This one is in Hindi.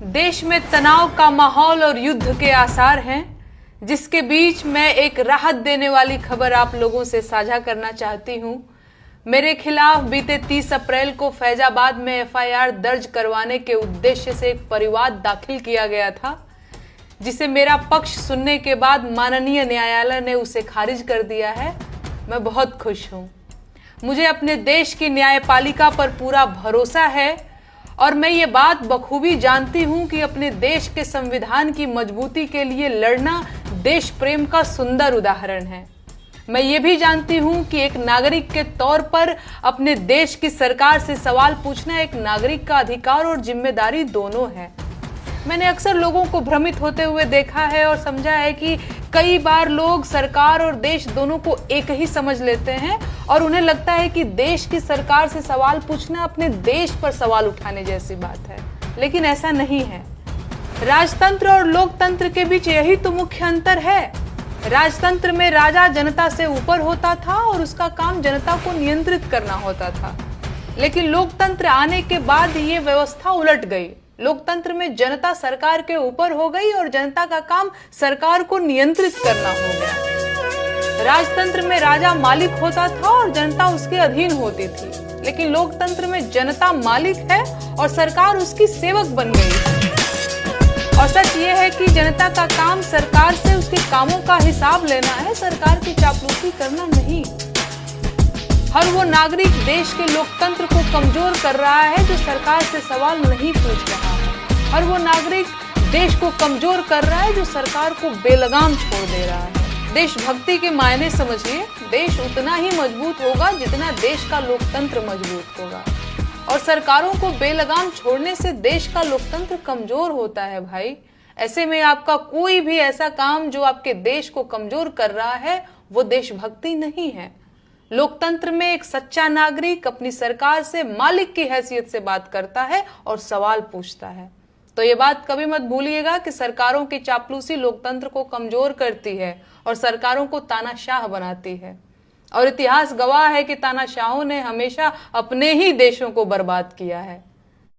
देश में तनाव का माहौल और युद्ध के आसार हैं, जिसके बीच मैं एक राहत देने वाली खबर आप लोगों से साझा करना चाहती हूं। मेरे खिलाफ बीते 30 अप्रैल को फैजाबाद में एफआईआर दर्ज करवाने के उद्देश्य से एक परिवाद दाखिल किया गया था, जिसे मेरा पक्ष सुनने के बाद माननीय न्यायालय ने उसे खारिज कर दिया है। मैं बहुत खुश हूं। मुझे अपने देश की न्यायपालिका पर पूरा भरोसा है और मैं ये बात बखूबी जानती हूं कि अपने देश के संविधान की मजबूती के लिए लड़ना देश प्रेम का सुंदर उदाहरण है। मैं ये भी जानती हूं कि एक नागरिक के तौर पर अपने देश की सरकार से सवाल पूछना एक नागरिक का अधिकार और जिम्मेदारी दोनों है। मैंने अक्सर लोगों को भ्रमित होते हुए देखा है और समझा है कि कई बार लोग सरकार और देश दोनों को एक ही समझ लेते हैं और उन्हें लगता है कि देश की सरकार से सवाल पूछना अपने देश पर सवाल उठाने जैसी बात है, लेकिन ऐसा नहीं है। राजतंत्र और लोकतंत्र के बीच यही तो मुख्य अंतर है। राजतंत्र में राजा जनता से ऊपर होता था और उसका काम जनता को नियंत्रित करना होता था, लेकिन लोकतंत्र आने के बाद ये व्यवस्था उलट गई। लोकतंत्र में जनता सरकार के ऊपर हो गई और जनता का काम सरकार को नियंत्रित करना हो गया। राजतंत्र में राजा मालिक होता था और जनता उसके अधीन होती थी, लेकिन लोकतंत्र में जनता मालिक है और सरकार उसकी सेवक बन गई है। और सच ये है कि जनता का काम सरकार से उसके कामों का हिसाब लेना है, सरकार की चापलूसी करना नहीं। हर वो नागरिक देश के लोकतंत्र को कमजोर कर रहा है जो सरकार से सवाल नहीं पूछ रहा है। हर वो नागरिक देश को कमजोर कर रहा है जो सरकार को बेलगाम छोड़ दे रहा है। देशभक्ति के मायने समझिए, देश उतना ही मजबूत होगा जितना देश का लोकतंत्र मजबूत होगा, और सरकारों को बेलगाम छोड़ने से देश का लोकतंत्र कमजोर होता है भाई। ऐसे में आपका कोई भी ऐसा काम जो आपके देश को कमजोर कर रहा है वो देशभक्ति नहीं है। लोकतंत्र में एक सच्चा नागरिक अपनी सरकार से मालिक की हैसियत से बात करता है और सवाल पूछता है। तो ये बात कभी मत भूलिएगा कि सरकारों की चापलूसी लोकतंत्र को कमजोर करती है और सरकारों को तानाशाह बनाती है, और इतिहास गवाह है कि तानाशाहों ने हमेशा अपने ही देशों को बर्बाद किया है।